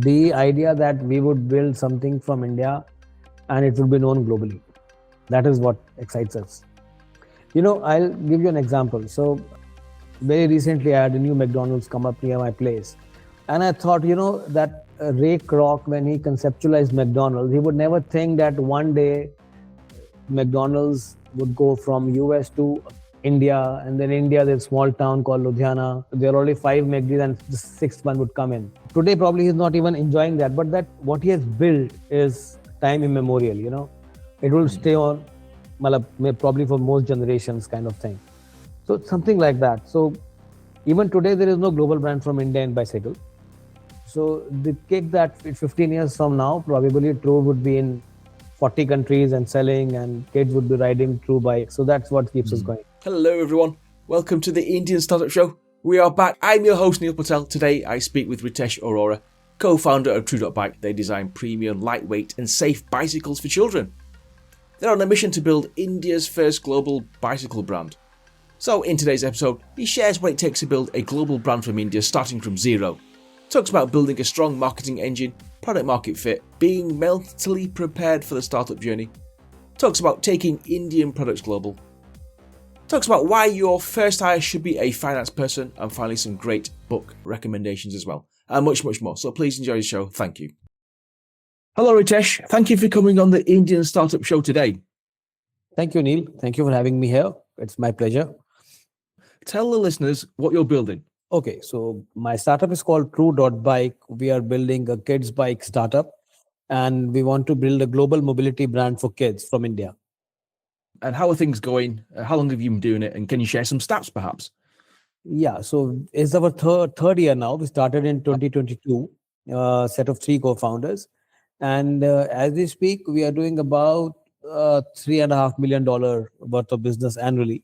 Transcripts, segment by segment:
The idea that we would build something from India and it would be known globally. That is what excites us. I'll give you an example. So, very recently, I had a new McDonald's come up near my place. And I thought, that Ray Kroc, when he conceptualized McDonald's, he would never think that one day McDonald's would go from US to India, and then India, there's a small town called Ludhiana. There are only 5 McDs, and the sixth one would come in. Today, probably he's not even enjoying that, but that what he has built is time immemorial. It will stay on, probably for most generations, kind of thing. So something like that. So even today, there is no global brand from India in bicycle. So the cake that 15 years from now, probably TRU would be in 40 countries and selling, and kids would be riding TRU.BIKE. So that's what keeps us going. Hello everyone, welcome to the Indian Startup Show. We are back. I'm your host Neil Patel. Today I speak with Ritesh Arora, co-founder of TRU.BIKE. They design premium, lightweight and safe bicycles for children. They're on a mission to build India's first global bicycle brand. So in today's episode, he shares what it takes to build a global brand from India starting from zero. Talks about building a strong marketing engine, product market fit, being mentally prepared for the startup journey. Talks about taking Indian products global. Talks about why your first hire should be a finance person, and finally some great book recommendations as well, and much, much more. So please enjoy the show. Thank you. Hello Ritesh, thank you for coming on the Indian Startup Show today. Thank you, Neil. Thank you for having me here. It's my pleasure. Tell the listeners what you're building. Okay, so my startup is called TRU.BIKE. We are building a kids bike startup, and we want to build a global mobility brand for kids from India. And how are things going? How long have you been doing it? And can you share some stats perhaps? Yeah, so it's our third year now. We started in 2022, set of 3 co-founders. And as we speak, we are doing about $3.5 million worth of business annually,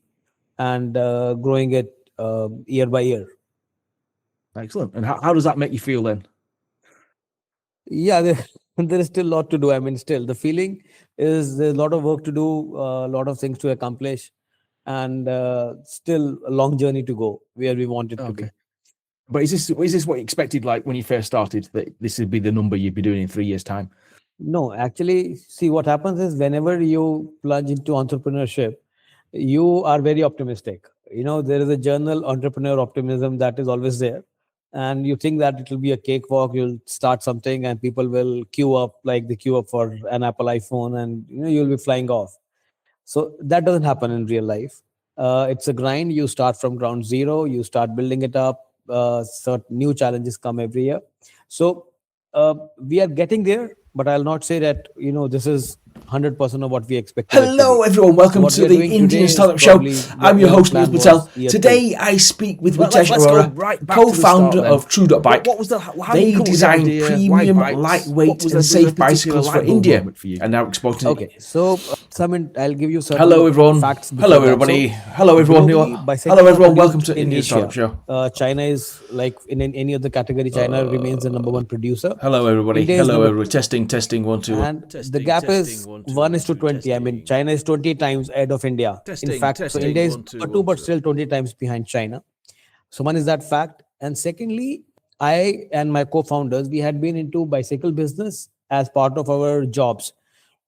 and growing it year by year. Excellent. And how does that make you feel then? Yeah, there is still a lot to do. I mean, still the feeling is there's a lot of work to do, a lot of things to accomplish, and still a long journey to go where we want it to be. But is this what you expected, like when you first started, that this would be the number you'd be doing in 3 years' time? No, actually, see, what happens is whenever you plunge into entrepreneurship, you are very optimistic. There is a journal entrepreneur optimism that is always there. And you think that it will be a cakewalk. You'll start something and people will queue up like they queue up for an Apple iPhone, and you'll be flying off. So that doesn't happen in real life. It's a grind. You start from ground zero. You start building it up. Certain new challenges come every year. So we are getting there, but I'll not say that this is 100% of what we expected. Hello everyone, welcome to the Indian Startup Show. I'm your host Neil Patel. Today I speak with Ritesh Arora, co-founder of TRU.BIKE. They design premium, lightweight and safe bicycles for India, and now exporting. Okay, so I'll give you some facts. Hello everybody. Hello everyone. Hello everyone, welcome to Indian Startup Show. China is like in any other category, China remains the number 1 producer. Hello everybody. Hello everybody. Testing 1 2. And the gap is 1:20. I mean, China is 20 times ahead of India. In fact, so India is number 2, but still 20 times behind China. So one is that fact. And secondly, I and my co-founders, we had been into bicycle business as part of our jobs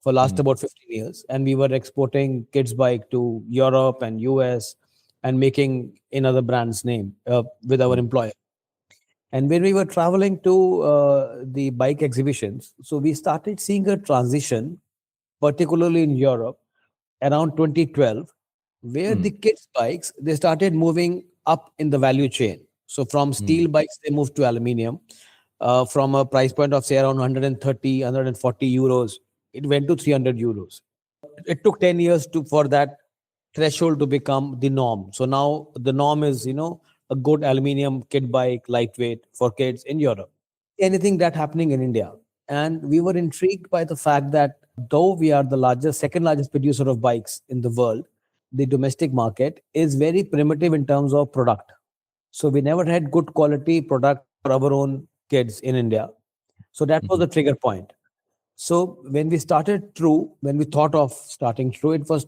for last about 15 years. And we were exporting kids bike to Europe and US and making another brand's name with our employer. And when we were traveling to the bike exhibitions, so we started seeing a transition, particularly in Europe, around 2012, where the kids' bikes, they started moving up in the value chain. So from steel bikes, they moved to aluminium. From a price point of, say, around 130, 140 euros, it went to 300 euros. It took 10 years for that threshold to become the norm. So now the norm is, a good aluminium kid bike, lightweight for kids in Europe. Anything that happening in India. And we were intrigued by the fact that though we are the second largest producer of bikes in the world, the domestic market is very primitive in terms of product. So we never had good quality product for our own kids in India. So that was the trigger point. So when we started TRU, when we thought of starting TRU, it was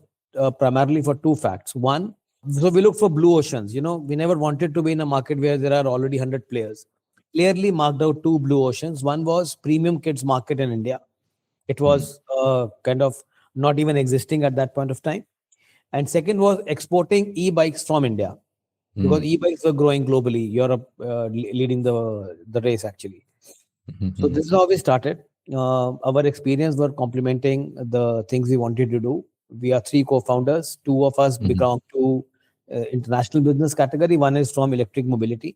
primarily for 2 facts. One, so we looked for blue oceans. We never wanted to be in a market where there are already 100 players. clearly marked out two blue oceans. One was premium kids market in India. It Mm. was kind of not even existing at that point of time. And second was exporting e-bikes from India, because Mm. e-bikes were growing globally. Europe leading the race actually. So Mhm. this is how we started. Our experience were complementing the things we wanted to do. We are three co-founders. Two of us Mhm. belong to international business category. One is from electric mobility,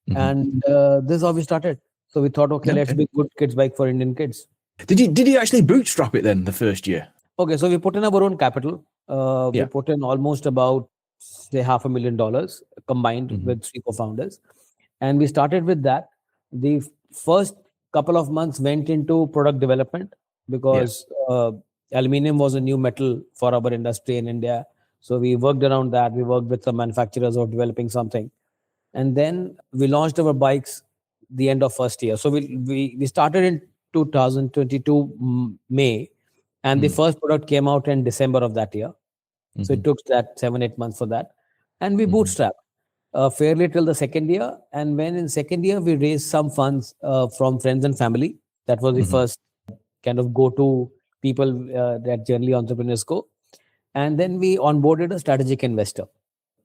Mhm. and this is how we started. So we thought, okay, let's Okay. be good kids bike for Indian kids. Did you actually bootstrap it then the first year? Okay, so we put in our own capital. We Yeah. put in almost about say $500,000 combined Mhm. with three co-founders, and we started with that. The first couple of months went into product development, Yeah. because aluminium was a new metal for our industry in India. So we worked around that. We worked with some manufacturers of developing something, and then we launched our bikes the end of first year. So we started in 2022 May, and the Mm. first product came out in December of that year. So it Mhm. took that 7-8 months for that, and we Mhm. bootstrapped fairly till the second year. And when in second year we raised some funds from friends and family. That was the Mhm. first kind of go to people that generally entrepreneurs go. And then we onboarded a strategic investor.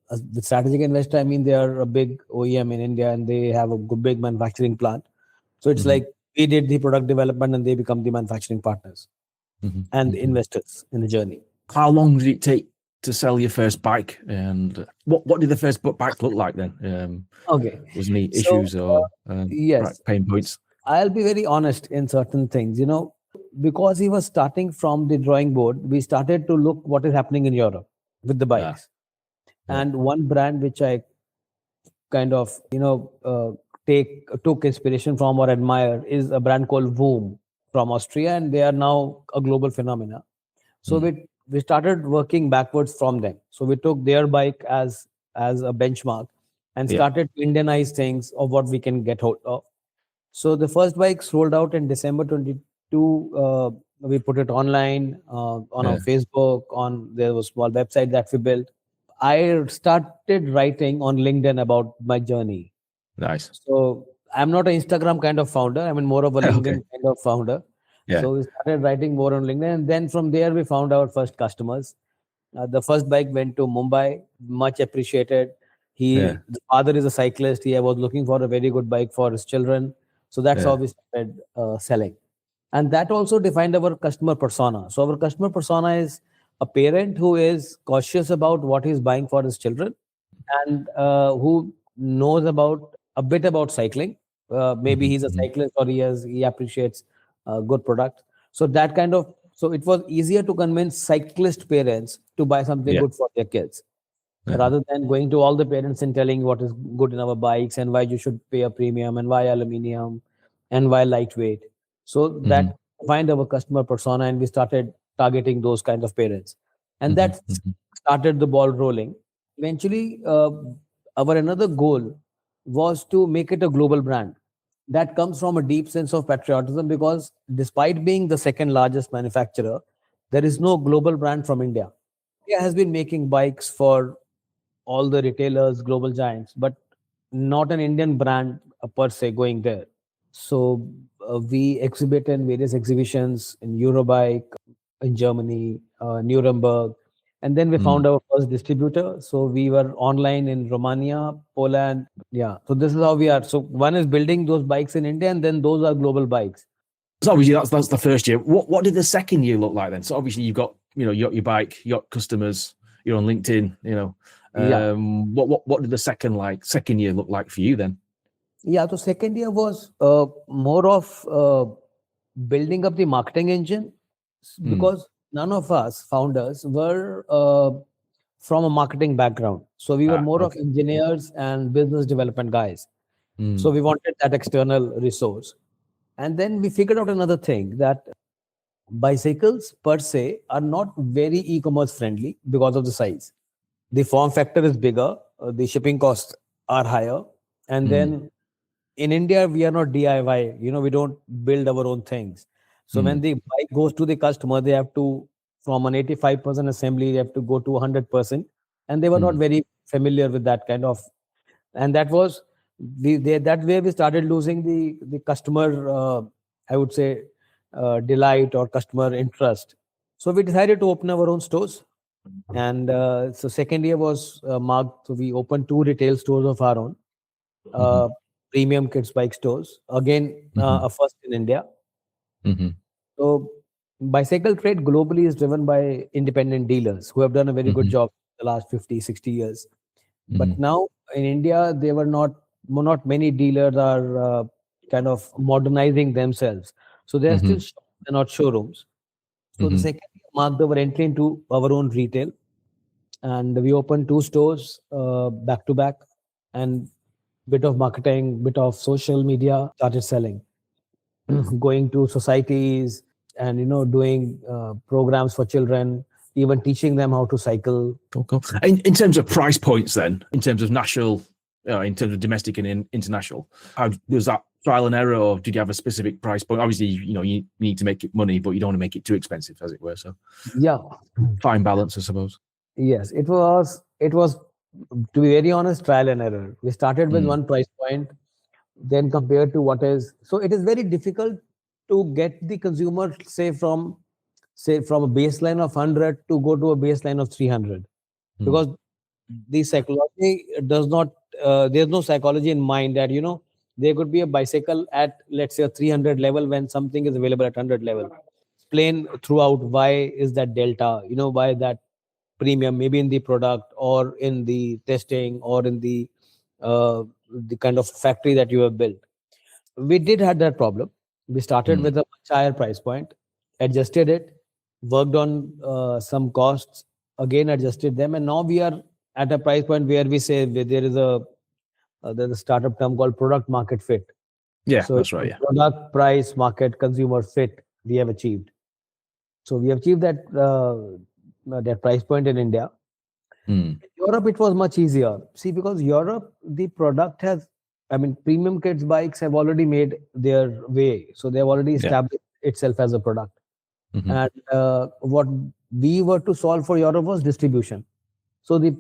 With strategic investor, I mean they are a big OEM in India and they have a big manufacturing plant. So it's Mhm. like we did the product development and they become the manufacturing partners Mhm. and the Mhm. investors in the journey. How long did it take to sell your first bike, and what did the first bike look like then? Okay. Was any So, issues or yes, pain points? I'll be very honest in certain things. Because he was starting from the drawing board, we started to look what is happening in Europe with the Yeah. bikes. Yeah. And one brand which I kind of, take took inspiration from or admire is a brand called Voom from Austria, and they are now a global phenomena. So Mm. we started working backwards from them. So we took their bike as a benchmark and Yeah. started to Indianize things of what we can get hold of. So the first bikes rolled out in December 22. We put it online on our Yeah. Facebook. There was a small website that we built. I started writing on LinkedIn about my journey. Nice. So I'm not an Instagram kind of founder. I'm more of a Okay. LinkedIn kind of founder. Yeah. So we started writing more on LinkedIn, and then from there we found our first customers. The first bike went to Mumbai, much appreciated. Yeah. The father is a cyclist. He was looking for a very good bike for his children. So that's how Yeah. we started selling. And that also defined our customer persona. So our customer persona is a parent who is cautious about what he's buying for his children, and who knows about a bit about cycling. Maybe Mhm. he's a Mhm. cyclist or he appreciates good product. So that kind of so it was easier to convince cyclist parents to buy something Yeah. good for their kids, Uh-huh. rather than going to all the parents and telling what is good in our bikes and why you should pay a premium and why aluminium and why lightweight. So Mhm. that find our customer persona, and we started targeting those kind of parents, and Mhm. that Mhm. started the ball rolling. Eventually, our another goal was to make it a global brand. That comes from a deep sense of patriotism, because despite being the second largest manufacturer, there is no global brand from India. India has been making bikes for all the retailers, global giants, but not an Indian brand per se going there. So we exhibit in various exhibitions in Eurobike, in Germany, Nuremberg, and then we Mm. found our first distributor. So we were online in Romania, Poland. Yeah. So this is how we are. So one is building those bikes in India, and then those are global bikes. So obviously that's the first year. What did the second year look like then? So obviously you've got your bike, your customers, you're on LinkedIn. Yeah. What did the second year look like for you then? Yeah. So second year was more of building up the marketing engine, Mm. because none of us founders were from a marketing background. So we were Ah, more of okay. engineers and business development guys. So Mm. we wanted that external resource. And then we figured out another thing, that bicycles per se are not very e-commerce friendly because of the size. The form factor is bigger, the shipping costs are higher, and Mm. then in India we are not DIY. We don't build our own things. So when Mm. the bike goes to the customer, they have to, from an 85% assembly, they have to go to 100%, and they were not Mm. very familiar with that kind of. And that was That way we started losing the customer, I would say, delight or customer interest. So we decided to open our own stores. And so second year was marked. So we opened 2 retail stores of our own, Mm-hmm. uh, premium kids bike stores. Again, Mm-hmm. a first in India. Mm-hmm. So bicycle trade globally is driven by independent dealers who have done a very good Mm-hmm. job the last 50, 60 years. Mm-hmm. But now in India, they were not many dealers are kind of modernizing themselves. So they are still Mm-hmm. shops, they're not showrooms. So the Mm-hmm. second year marked our entry into our own retail, and we opened 2 stores back to back, and bit of marketing, bit of social media, started selling, going to societies, and doing programs for children, even teaching them how to cycle. Cool, cool. In terms of price points, then, in terms of national, in terms of domestic and international, how was that trial and error, or did you have a specific price point? Obviously, you need to make it money, but you don't want to make it too expensive, as it were. So, Yeah. fine balance, I suppose. Yes, it was to be very honest, trial and error. We started with Mm. one price point, then compared to what is, so it is very difficult to get the consumer, say from a baseline of 100 to go to a baseline of 300, Mm. because the psychology does not, there's no psychology in mind that there could be a bicycle at, let's say, a 300 level when something is available at 100 level. Explain throughout why is that delta, why that premium, maybe in the product or in the testing or in the kind of factory that you have built. We did have that problem. We started Mm. with a much higher price point, adjusted it, worked on some costs, again adjusted them, and now we are at a price point where we say there's a startup term called product market fit. Yeah, So that's right. Yeah. product, price, market, consumer fit we have achieved. So we have achieved that price point in India. Mm. Europe, it was much easier. See, because Europe, the product has, I mean, premium kids bikes have already made their way. So they have already Yeah. established itself as a product. Mm-hmm. And what we were to solve for Europe was distribution. So the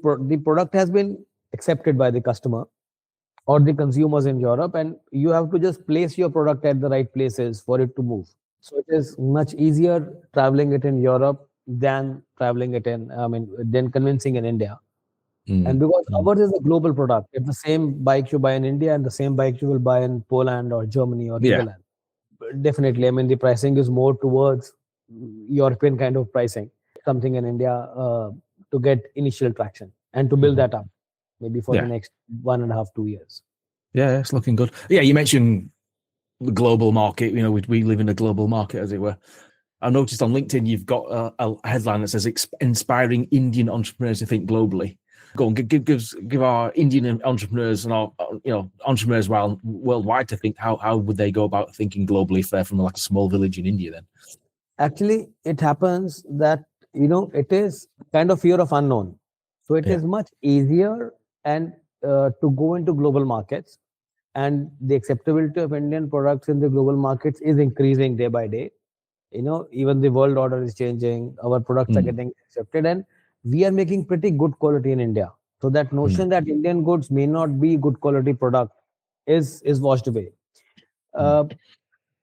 product has been accepted by the customer or the consumers in Europe, and you have to just place your product at the right places for it to move. So it is much easier traveling it in Europe than traveling it in, I mean, than convincing in India. And Mm. because Mm. ours is a global product, it's the same bike you buy in India and the same bike you will buy in Poland or Germany or Yeah. Netherlands. Definitely, I mean, the pricing is more towards European kind of pricing. Something in India to get initial traction and to build Mm-hmm. that up, maybe for the Yeah. next 1.5, 2 years. Yeah, it's looking good. Yeah, you mentioned the global market. We live in a global market, as it were. I noticed on LinkedIn you've got a headline that says "Inspiring Indian entrepreneurs to think globally." Go on, give our Indian entrepreneurs and our entrepreneurs worldwide to think how would they go about thinking globally if they're from like a small village in India? Then, Actually, it happens that it is kind of fear of unknown. So it yeah. is much easier and to go into global markets, and the acceptability of Indian products in the global markets is increasing day by day. Even the world order is changing. Our products are Mm. getting accepted, and we are making pretty good quality in India. So that Mm. notion that Indian goods may not be good quality product is washed away. Mm. Uh,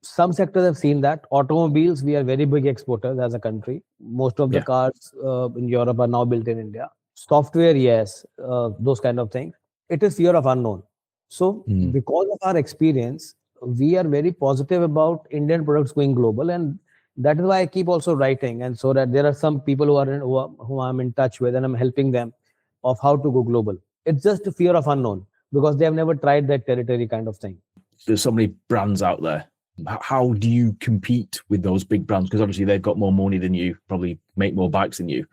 some sectors have seen that. Automobiles, we are very big exporters as a country. Most of the Yeah. cars in Europe are now built in India. Software, yes, those kind of things. It is fear of unknown. So Mm. because of our experience, we are very positive about Indian products going global, and that is why I keep also writing, and so that there are some people who I'm in touch with, and I'm helping them of how to go global. It's just a fear of unknown because they have never tried that territory kind of thing. There's so many brands out there. How do you compete with those big brands? Because obviously they've got more money than you, probably make more bikes than you.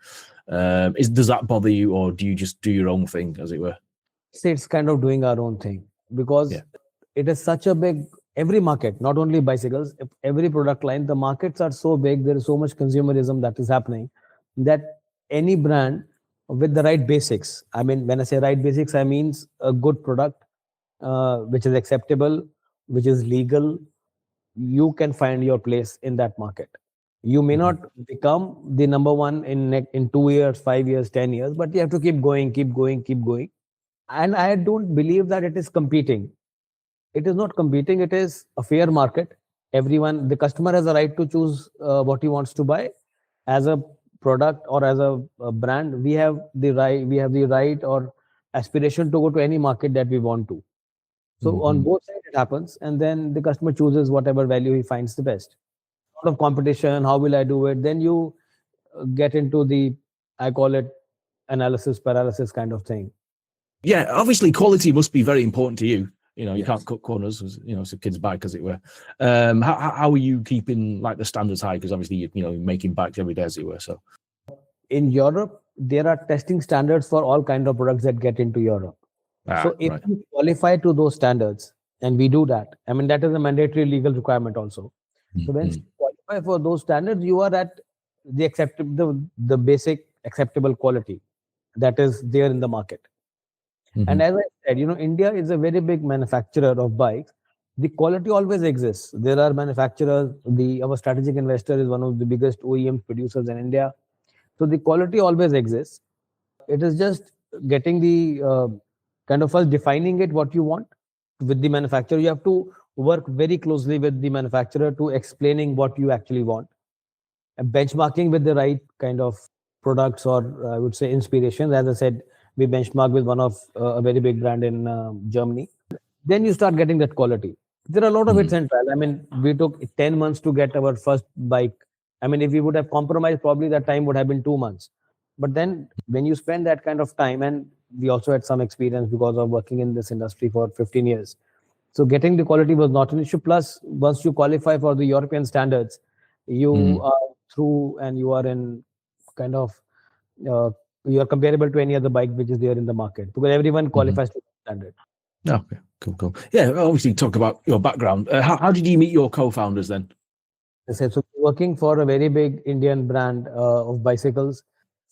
Does that bother you, or do you just do your own thing, as it were? Say it's kind of doing our own thing because Yeah. it is such a big, every market, not only bicycles, every product line, the markets are so big, there is so much consumerism that is happening that any brand with the right basics, I mean, when I say right basics, I means a good product which is acceptable, which is legal, you can find your place in that market. You may Mm-hmm. not become the number one in 2 years, 5 years, 10 years, but you have to keep going, keep going, keep going. And I don't believe that it is competing. It is not competing. It is a fair market. Everyone, the customer has a right to choose what he wants to buy. As a product or as a brand, we have the right. We have the right or aspiration to go to any market that we want to. So on Hmm. both sides it happens, and then the customer chooses whatever value he finds the best. Lot of competition. How will I do it? Then you get into the, I call it, analysis paralysis kind of thing. Yeah, obviously quality must be very important to you. You can't Yes. cut corners, as a kid's bike, as it were. How are you keeping like the standards high? Because obviously you're making bikes every day, as it were. So In Europe, there are testing standards for all kind of products that get into Europe. So if right. you qualify to those standards, and we do that, I mean that is a mandatory legal requirement also. So when Mm-hmm. you qualify for those standards, you are at the the basic acceptable quality that is there in the market. Mm-hmm. And as I said, India is a very big manufacturer of bikes. The quality always exists. There are manufacturers. The Our strategic investor is one of the biggest OEM producers in India. So the quality always exists. It is just getting the kind of first defining it what you want with the manufacturer. You have to work very closely with the manufacturer to explaining what you actually want, and benchmarking with the right kind of products, or I would say inspirations. As I said, we benchmark with one of a very big brand in Germany. Then you start getting that quality. There are a lot of hits Mm-hmm. and trials. I mean, we took 10 months to get our first bike. I mean, if we would have compromised, probably that time would have been 2 months. But then when you spend that kind of time, and we also had some experience because of working in this industry for 15 years. So getting the quality was not an issue. Plus, once you qualify for the European standards, you Mm-hmm. are through and you are in kind of, uh, you are comparable to any other bike which is there in the market because everyone Mm-hmm. qualifies to the standard. Okay, cool. Yeah, obviously talk about your background. How did you meet your co-founders then? I said, so working for a very big Indian brand of bicycles,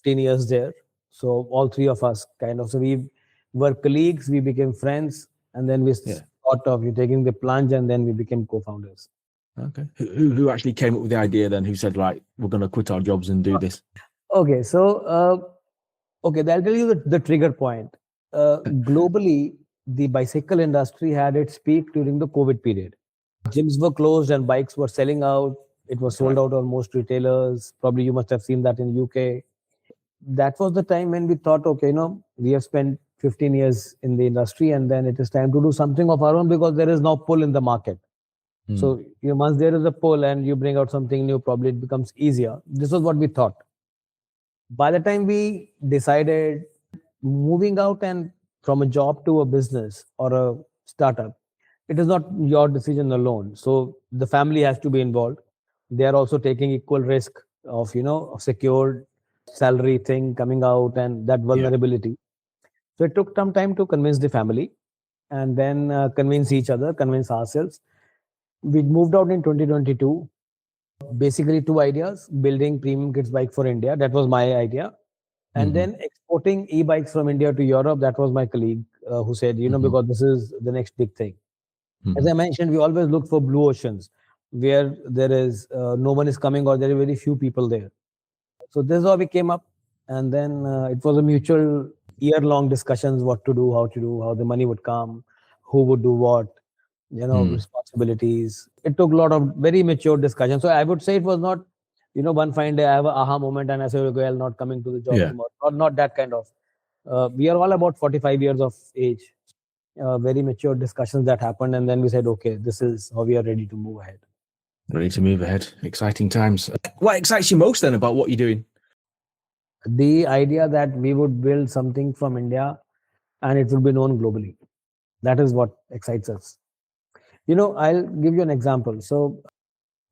15 years there. So all three of us kind of, so we were colleagues, we became friends, and then we Yeah. thought of you taking the plunge, and then we became co-founders. Okay. Who actually came up with the idea then? Who said, right, we're going to quit our jobs and do this? Okay, so okay, I'll tell you the trigger point. Globally, the bicycle industry had its peak during the COVID period. Gyms were closed and bikes were selling out. It was sold Right. out on most retailers. Probably you must have seen that in UK. That was the time when we thought, okay, we have spent 15 years in the industry, and then it is time to do something of our own because there is no pull in the market. Mm. So once there is a pull and you bring out something new, probably it becomes easier. This was what we thought. By the time we decided moving out and from a job to a business or a startup, it is not your decision alone. So the family has to be involved. They are also taking equal risk of a secured salary thing coming out and that Yeah. vulnerability. So it took some time to convince the family, and then convince each other, convince ourselves. We moved out in 2022. Basically two ideas: building premium kids bike for India, that was my idea, and Mm-hmm. then exporting e-bikes from India to Europe, that was my colleague, who said, Mm-hmm. because this is the next big thing. As Mm-hmm. I mentioned, we always look for blue oceans where there is no one is coming, or there are very few people there. So this is how we came up, and then it was a mutual year-long discussions: what to do, how to do, how the money would come, who would do what, Mm. responsibilities. It took a lot of very mature discussion. So I would say it was not, one fine day I have a aha moment and I say, okay, I'm not coming to the job Yeah. tomorrow. Not that kind of. We are all about 45 years of age. Very mature discussions that happened, and then we said, okay, this is how we are ready to move ahead. Ready to move ahead. Exciting times. What excites you most then about what you're doing? The idea that we would build something from India and it will be known globally. That is what excites us. I'll give you an example. So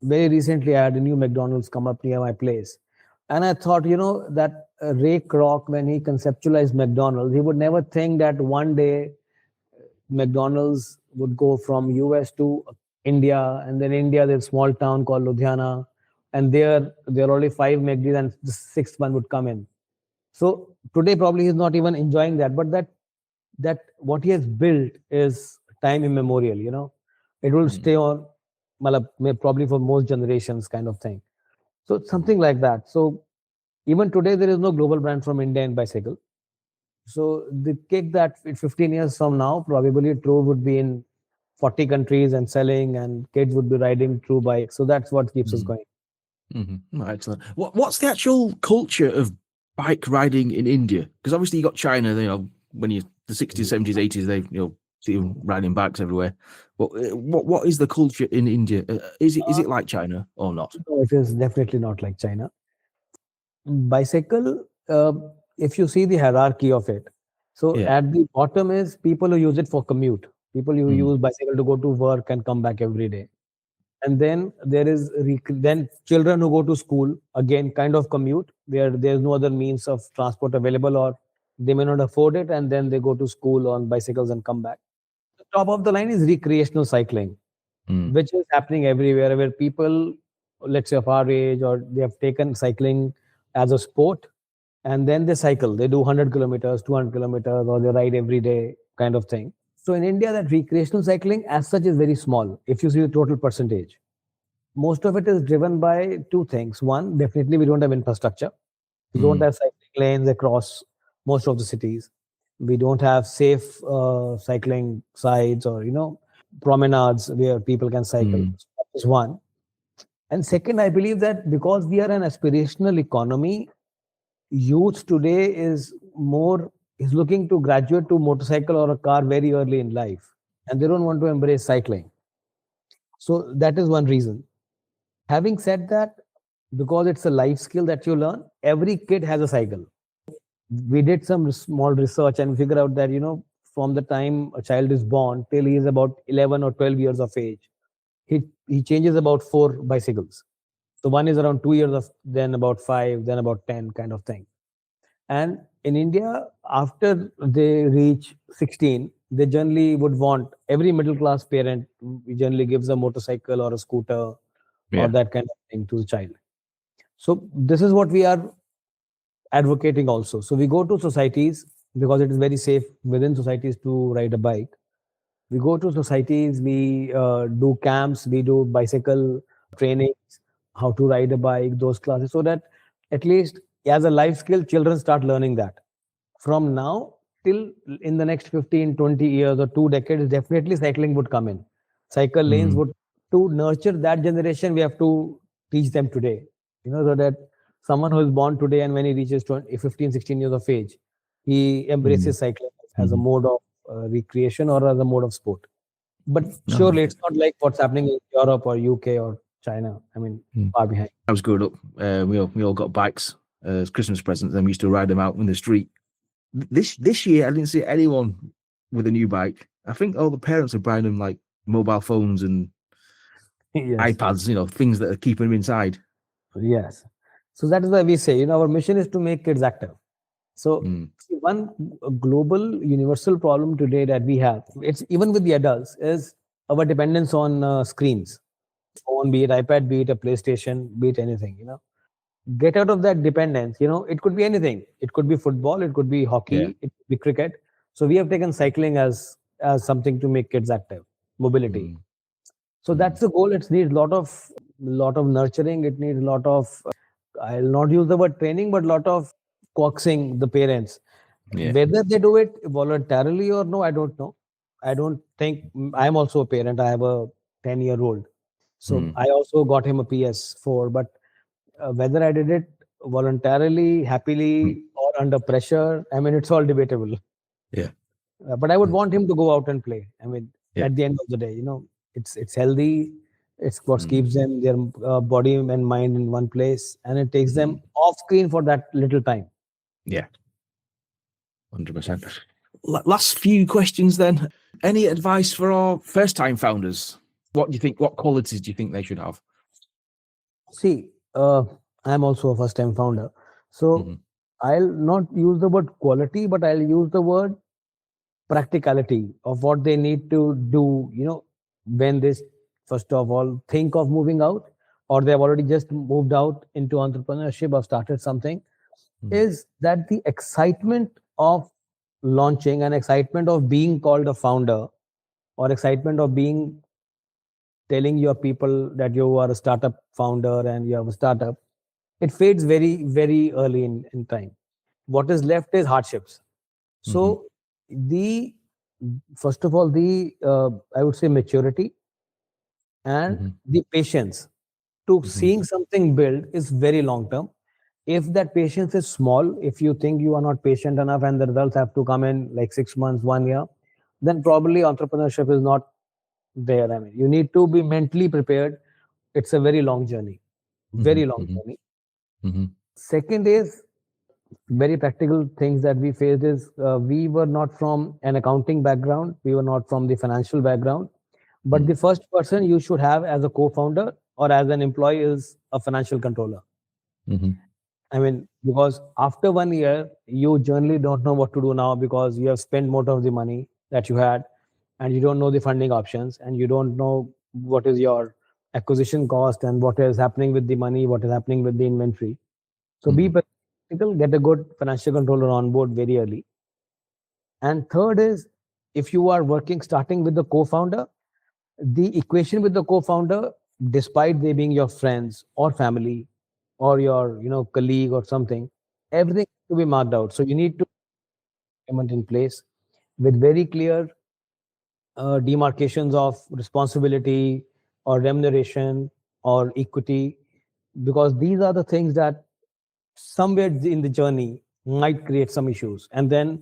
very recently, I had a new McDonald's come up near my place. And I thought, that Ray Kroc, when he conceptualized McDonald's, he would never think that one day McDonald's would go from US to India, and then India, there's a small town called Ludhiana, and there are only five McDs, and the sixth one would come in. So today, probably he's not even enjoying that, but that what he has built is time immemorial. It will Mm. stay on, probably for most generations, kind of thing. So something like that. So even today, there is no global brand from India in bicycle. So the kick that 15 years from now, probably True would be in 40 countries and selling, and kids would be riding True bikes. So that's what keeps us Mm. going. Excellent. What's the actual culture of bike riding in India? Because obviously you got China. When you the 60s, 70s, 80s, they see them riding bikes everywhere. What is the culture in India? Is it like China or not? No, it is definitely not like China. Bicycle, if you see the hierarchy of it, so Yeah. at the bottom is people who use it for commute, people who Mm. use bicycle to go to work and come back every day. And then there is then children who go to school, again kind of commute where there's no other means of transport available, or they may not afford it, and then they go to school on bicycles and come back. The top of the line is recreational cycling, Mm. which is happening everywhere, where people, let's say of our age, or they have taken cycling as a sport, and then they cycle. They do 100 kilometers, 200 kilometers, or they ride every day, kind of thing. So in India, that recreational cycling as such is very small. If you see the total percentage, most of it is driven by two things. One, definitely we don't have infrastructure. We don't Mm. have cycling lanes across most of the cities. We don't have safe cycling sides, or promenades where people can cycle. Mm. So that is one. And second, I believe that because we are an aspirational economy, youth today is looking to graduate to motorcycle or a car very early in life, and they don't want to embrace cycling. So that is one reason. Having said that, because it's a life skill that you learn, every kid has a cycle. We did some small research and figure out that from the time a child is born till he is about 11 or 12 years of age, he changes about 4 bicycles. So one is around 2 years of, then about 5, then about 10, kind of thing. And in India, after they reach 16, they generally would want, every middle class parent generally gives a motorcycle or a scooter or Yeah. that kind of thing to the child. So this is what we are advocating also. So we go to societies, because it is very safe within societies to ride a bike. We go to societies, we do camps, we do bicycle trainings, how to ride a bike, those classes, so that at least as a life skill, children start learning that. From now till in the next 15, 20 years or 2 decades, definitely cycling would come in. Cycle lanes Mm. would, to nurture that generation, we have to teach them today, so that someone who is born today and when he reaches 20, 15, 16 years of age, he Mm. embraces cycling as a Mm. mode of recreation or as a mode of sport. But Oh, surely okay. it's not like what's happening in Europe or UK or China. I mean, Mm. far behind. I was growing up. We all got bikes as Christmas presents, and we used to ride them out in the street. This year, I didn't see anyone with a new bike. I think all the parents are buying them like mobile phones and Yes. iPads, things that are keeping them inside. Yes. So that is why we say, our mission is to make kids active. So Mm. see, one global universal problem today that we have, it's even with the adults, is our dependence on screens, phone, be it iPad, be it a PlayStation, be it anything. Get out of that dependence. It could be anything. It could be football, it could be Yeah. hockey, it could be cricket. So we have taken cycling as something to make kids active, mobility. Mm. So Mm. that's the goal. It needs lot of nurturing. It needs a lot of, I'll not use the word training, but lot of coaxing the parents. Yeah. Whether they do it voluntarily or no, I don't know. I don't think. I'm also a parent. I have a 10-year-old, so Mm. I also got him a PS4. But whether I did it voluntarily, Mm. happily, or under pressure, I mean, it's all debatable. Yeah. But I would Mm. want him to go out and play. I mean, Yeah. at the end of the day, it's healthy. It's what Mm. keeps them, their body and mind in one place, and it takes them Mm. off screen for that little time. Yeah. 100%. Last few questions then. Any advice for our first-time founders? What do you think? What qualities do you think they should have? See, I'm also a first time founder. So Mm-hmm. I'll not use the word quality, but I'll use the word practicality of what they need to do, when they first of all think of moving out, or they've already just moved out into entrepreneurship or started something, Mm. is that the excitement of launching and excitement of being called a founder, or excitement of being telling your people that you are a startup founder and you have a startup, it fades very, very early in time. What is left is hardships. So the first of all, the I would say maturity and the patience to seeing something build is very long term. If that patience is small, if you think you are not patient enough and the results have to come in like 6 months, 1 year, then probably entrepreneurship is not there. I mean, you need to be mentally prepared. It's a very long journey, very long journey. Second is very practical things that we faced is we were not from an accounting background, we were not from the financial background, but the first person you should have as a co-founder or as an employee is a financial controller. I mean, because after 1 year, you generally don't know what to do now because you have spent most of the money that you had and you don't know the funding options and you don't know what is your acquisition cost and what is happening with the money, what is happening with the inventory. So be practical, get a good financial controller on board very early. And third is if you are working starting with the co-founder, the equation with the co-founder, despite they being your friends or family or your colleague or something, everything to be marked out. So you need to implement in place with very clear demarcations of responsibility or remuneration or equity, because these are the things that somewhere in the journey might create some issues, and then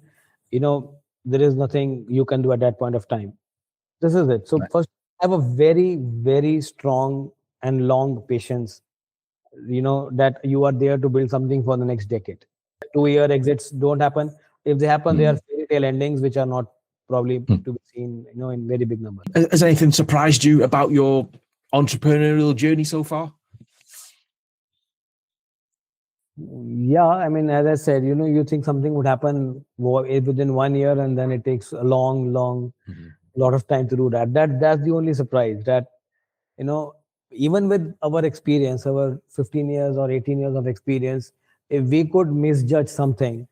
there is nothing you can do at that point of time. This is it. So first, have a very very strong and long patience, that you are there to build something for the next decade. 2 year exits don't happen. If they happen, they are fairy tale endings which are not probably to be seen in very big numbers. Has anything surprised you about your entrepreneurial journey so far? Yeah, I mean, as I said, you think something would happen within 1 year, and then it takes a long lot of time to do that. That's the only surprise. That you know, even with our experience, our 15 years or 18 years of experience, if we could misjudge something,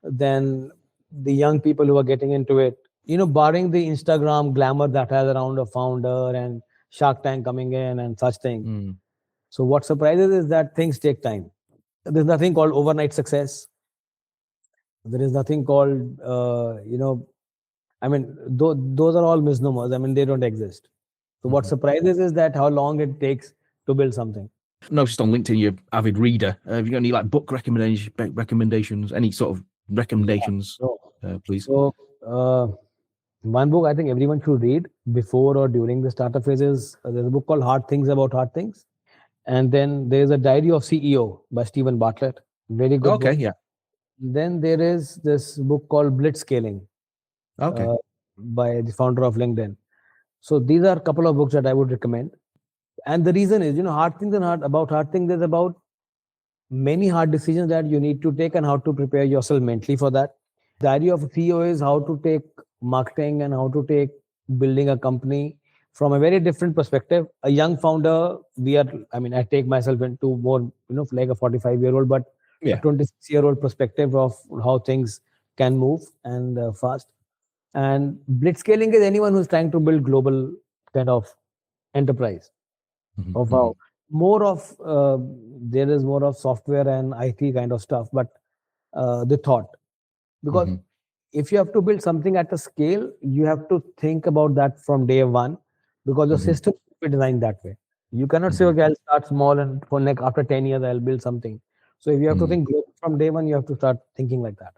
then the young people who are getting into it, barring the Instagram glamour that has around a founder and Shark Tank coming in and such thing. So what surprises is that things take time. There's nothing called overnight success. There is nothing called, I mean, those are all misnomers. I mean, they don't exist. So what surprises is that how long it takes to build something. Noticed on LinkedIn you're an avid reader. Have you got any like book recommendations? Any sort of recommendations, please? So one book I think everyone should read before or during the startup phase is there's a book called Hard Things About Hard Things. And then there's a Diary of CEO by Stephen Bartlett. Very good book. Yeah. Then there is this book called Blitzscaling by the founder of LinkedIn. So these are a couple of books that I would recommend. And the reason is, hard things is about many hard decisions that you need to take and how to prepare yourself mentally for that. Diary of a CEO is how to take marketing and how to take building a company from a very different perspective. A young founder, I take myself into more, like a 45-year-old, but a 26-year-old perspective of how things can move and fast. And blitzscaling is anyone who's trying to build global kind of enterprise. Of how more of there is more of software and IT kind of stuff, but the thought, because if you have to build something at a scale, you have to think about that from day one, because the system will be designed that way. You cannot say, okay, I'll start small and for like after 10 years I'll build something. So if you have to think global from day one, you have to start thinking like that.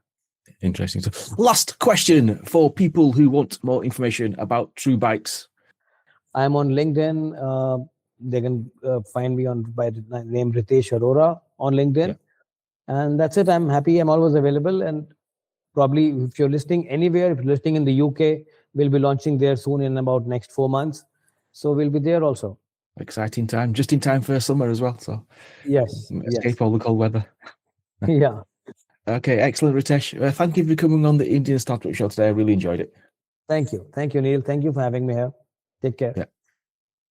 Interesting. So last question for people who want more information about TRU.BIKEs. I'm on LinkedIn. They can find me by the name Ritesh Arora on LinkedIn. And that's it. I'm happy. I'm always available. And probably if you're listening anywhere, if you're listening in the UK, we'll be launching there soon in about next 4 months. So we'll be there also. Exciting time. Just in time for summer as well. So yes. Escape all the cold weather. Yeah. Okay, excellent, Ritesh. Thank you for coming on the Indian Startup Show today. I really enjoyed it. Thank you. Thank you, Neil. Thank you for having me here. Take care. Yeah.